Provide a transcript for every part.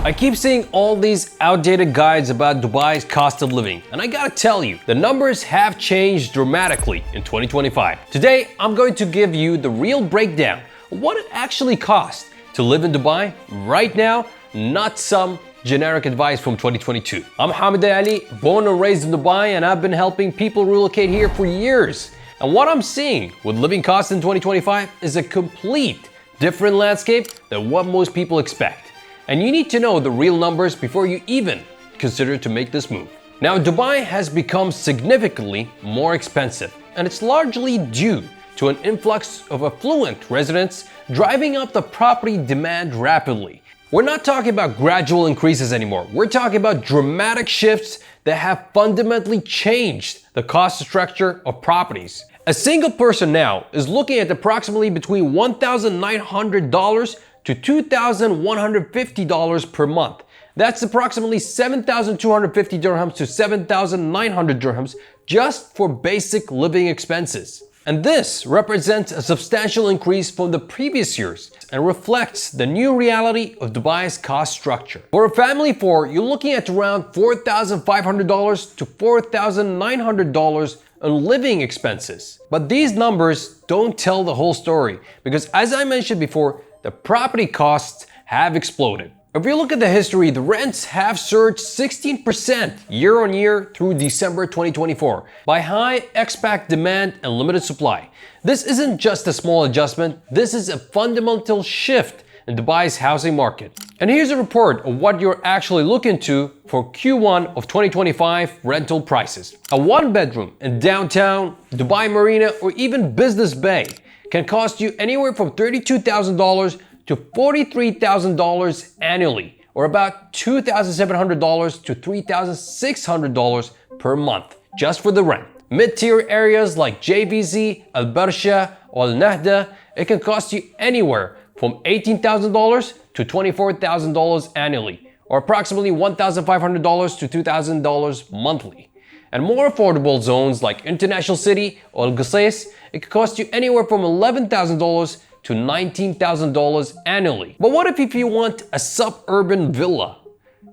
I keep seeing all these outdated guides about Dubai's cost of living, and I gotta tell you, the numbers have changed dramatically in 2025. Today, I'm going to give you the real breakdown of what it actually costs to live in Dubai right now, not some generic advice from 2022. I'm Hamid Al Ali, born and raised in Dubai, and I've been helping people relocate here for years. And what I'm seeing with living costs in 2025 is a complete different landscape than what most people expect. And you need to know the real numbers before you even consider to make this move. Now, Dubai has become significantly more expensive, and it's largely due to an influx of affluent residents driving up the property demand rapidly. We're not talking about gradual increases anymore. We're talking about dramatic shifts that have fundamentally changed the cost structure of properties. A single person now is looking at approximately between $1,900 to $2,150 per month. That's approximately 7,250 dirhams to 7,900 dirhams just for basic living expenses. And this represents a substantial increase from the previous years and reflects the new reality of Dubai's cost structure. For a family of four, you're looking at around $4,500 to $4,900 on living expenses. But these numbers don't tell the whole story because, as I mentioned before, the property costs have exploded. If you look at the history, the rents have surged 16% year on year through December 2024 by high expat demand and limited supply. This isn't just a small adjustment, this is a fundamental shift in Dubai's housing market. And here's a report of what you're actually looking to for Q1 of 2025 rental prices. A one bedroom in downtown Dubai Marina or even Business Bay can cost you anywhere from $32,000 to $43,000 annually, or about $2,700 to $3,600 per month just for the rent. Mid-tier areas like JVZ, Al Barsha, or Al Nahda, it can cost you anywhere from $18,000 to $24,000 annually, or approximately $1,500 to $2,000 monthly. And more affordable zones like International City or Al Qusais, it could cost you anywhere from $11,000 to $19,000 annually. But what if you want a suburban villa?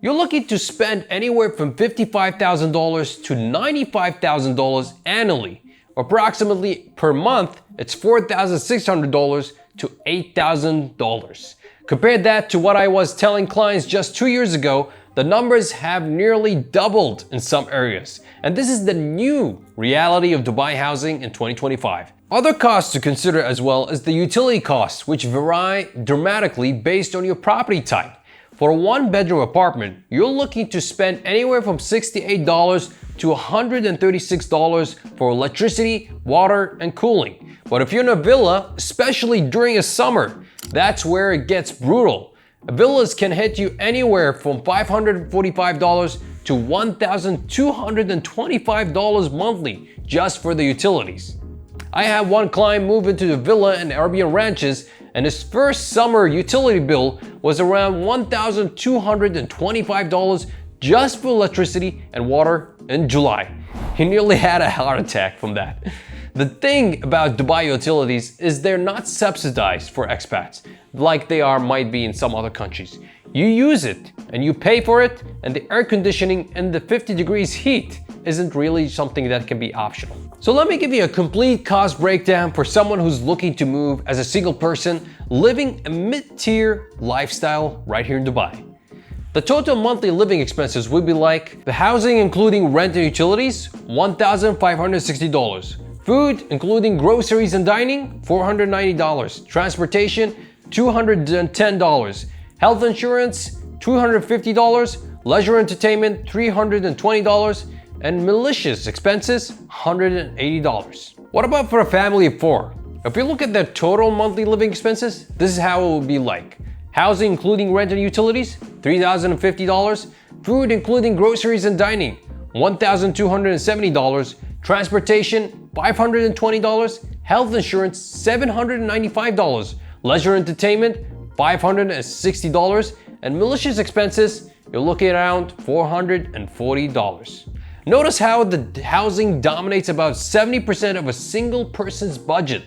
You're looking to spend anywhere from $55,000 to $95,000 annually, or approximately per month, it's $4,600 to $8,000. Compare that to what I was telling clients just 2 years ago. The numbers have nearly doubled in some areas, and this is the new reality of Dubai housing in 2025. Other costs to consider as well is the utility costs, which vary dramatically based on your property type. For a one-bedroom apartment, you're looking to spend anywhere from $68 to $136 for electricity, water, and cooling. But if you're in a villa, especially during a summer, that's where it gets brutal. Villas can hit you anywhere from $545 to $1,225 monthly just for the utilities. I had one client move into the villa in Arabian Ranches, and his first summer utility bill was around $1,225 just for electricity and water in July. He nearly had a heart attack from that. The thing about Dubai utilities is they're not subsidized for expats like they might be in some other countries. You use it and you pay for it, and the air conditioning in the 50 degrees heat isn't really something that can be optional. So let me give you a complete cost breakdown for someone who's looking to move as a single person living a mid-tier lifestyle right here in Dubai. The total monthly living expenses would be like the housing including rent and utilities, $1,560. Food, including groceries and dining, $490. Transportation, $210. Health insurance, $250. Leisure entertainment, $320. And malicious expenses, $180. What about for a family of four? If you look at the total monthly living expenses, this is how it would be like. Housing, including rent and utilities, $3,050. Food, including groceries and dining, $1,270. Transportation, $520, health insurance, $795, leisure entertainment, $560, and malicious expenses, you're looking at around $440. Notice how the housing dominates about 70% of a single person's budget.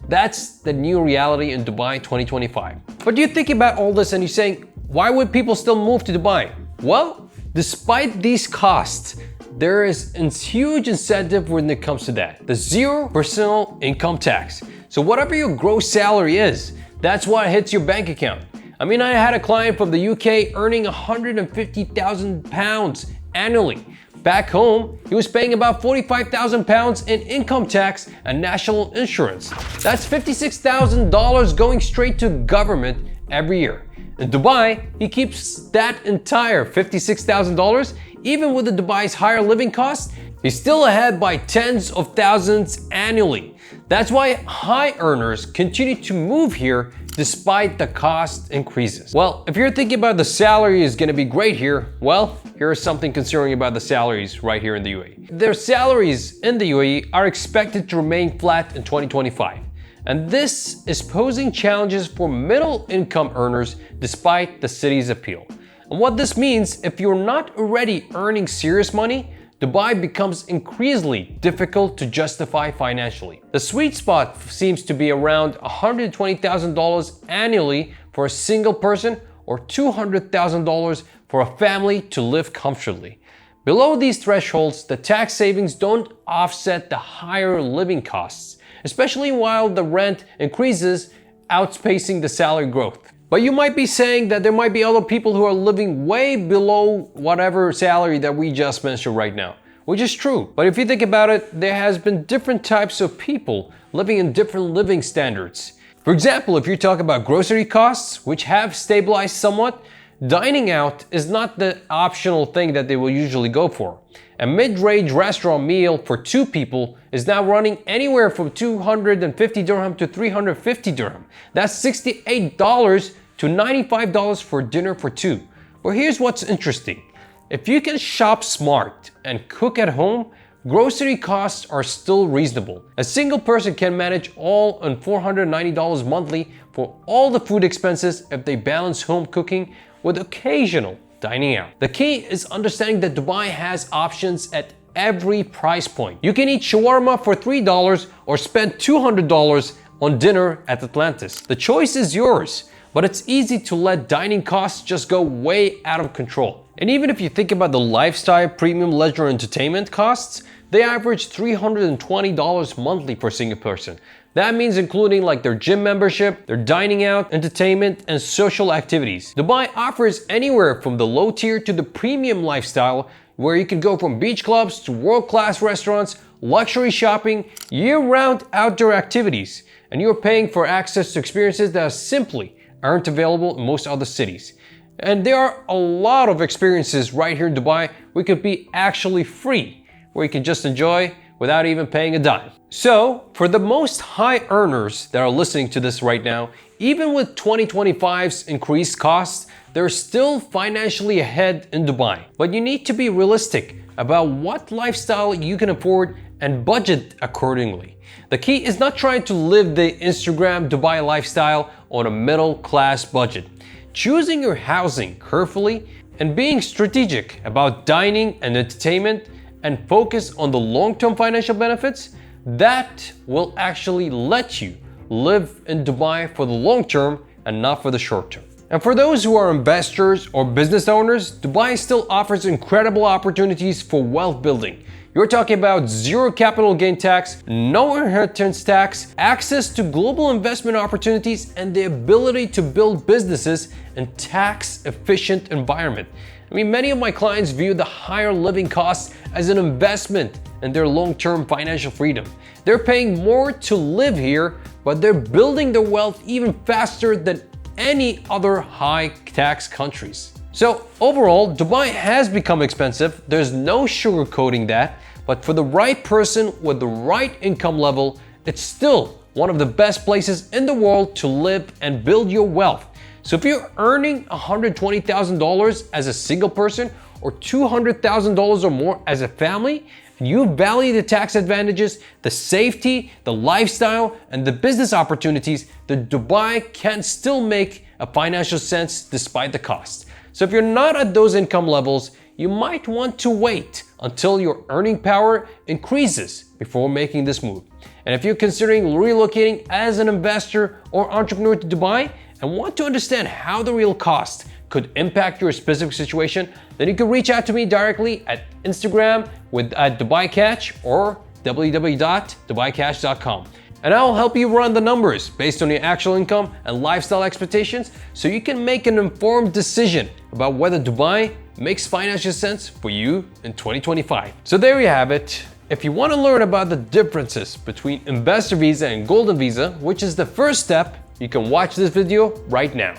That's the new reality in Dubai 2025. But you think about all this and you're saying, why would people still move to Dubai? Well, despite these costs, there is a huge incentive when it comes to that. The 0% income tax. So whatever your gross salary is, that's what hits your bank account. I mean, I had a client from the UK earning £150,000 annually. Back home, he was paying about £45,000 in income tax and national insurance. That's $56,000 going straight to government every year. In Dubai, he keeps that entire $56,000. Even with the Dubai's higher living costs, he's still ahead by tens of thousands annually. That's why high earners continue to move here despite the cost increases. Well, if you're thinking about the salary is gonna be great here, well, here's something concerning about the salaries right here in the UAE. Their salaries in the UAE are expected to remain flat in 2025. And this is posing challenges for middle income earners despite the city's appeal. And what this means, if you're not already earning serious money, Dubai becomes increasingly difficult to justify financially. The sweet spot seems to be around $120,000 annually for a single person or $200,000 for a family to live comfortably. Below these thresholds, the tax savings don't offset the higher living costs, especially while the rent increases outpacing the salary growth. But you might be saying that there might be other people who are living way below whatever salary that we just mentioned right now, which is true. But if you think about it, there has been different types of people living in different living standards. For example, if you talk about grocery costs, which have stabilized somewhat, dining out is not the optional thing that they will usually go for. A mid-range restaurant meal for 2 people is now running anywhere from 250 dirham to 350 dirham. That's $68 to $95 for dinner for 2. But here's what's interesting. If you can shop smart and cook at home, grocery costs are still reasonable. A single person can manage all on $490 monthly for all the food expenses if they balance home cooking with occasional dining out. The key is understanding that Dubai has options at every price point. You can eat shawarma for $3 or spend $200 on dinner at Atlantis. The choice is yours, but it's easy to let dining costs just go way out of control. And even if you think about the lifestyle, premium, leisure, entertainment costs, they average $320 monthly for a single person. That means including like their gym membership, their dining out, entertainment, and social activities. Dubai offers anywhere from the low tier to the premium lifestyle, where you can go from beach clubs to world-class restaurants, luxury shopping, year-round outdoor activities, and you're paying for access to experiences that simply aren't available in most other cities. And there are a lot of experiences right here in Dubai we could be actually free, where you can just enjoy without even paying a dime. So, for the most high earners that are listening to this right now, even with 2025's increased costs, they're still financially ahead in Dubai. But you need to be realistic about what lifestyle you can afford and budget accordingly. The key is not trying to live the Instagram Dubai lifestyle on a middle class budget. Choosing your housing carefully and being strategic about dining and entertainment and focus on the long-term financial benefits, that will actually let you live in Dubai for the long term and not for the short term. And for those who are investors or business owners, Dubai still offers incredible opportunities for wealth building. You're talking about zero capital gain tax, no inheritance tax, access to global investment opportunities, and the ability to build businesses in tax-efficient environment. I mean, many of my clients view the higher living costs as an investment in their long-term financial freedom. They're paying more to live here, but they're building their wealth even faster than any other high-tax countries. So overall, Dubai has become expensive. There's no sugarcoating that, but for the right person with the right income level, it's still one of the best places in the world to live and build your wealth. So if you're earning $120,000 as a single person or $200,000 or more as a family, and you value the tax advantages, the safety, the lifestyle, and the business opportunities, then Dubai can still make a financial sense despite the cost. So if you're not at those income levels, you might want to wait until your earning power increases before making this move. And if you're considering relocating as an investor or entrepreneur to Dubai and want to understand how the real cost could impact your specific situation, then you can reach out to me directly at Instagram at DubaiCatch or www.dubaicatch.com. And I'll help you run the numbers based on your actual income and lifestyle expectations so you can make an informed decision about whether Dubai makes financial sense for you in 2025. So there you have it. If you want to learn about the differences between investor visa and golden visa, which is the first step, you can watch this video right now.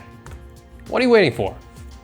What are you waiting for?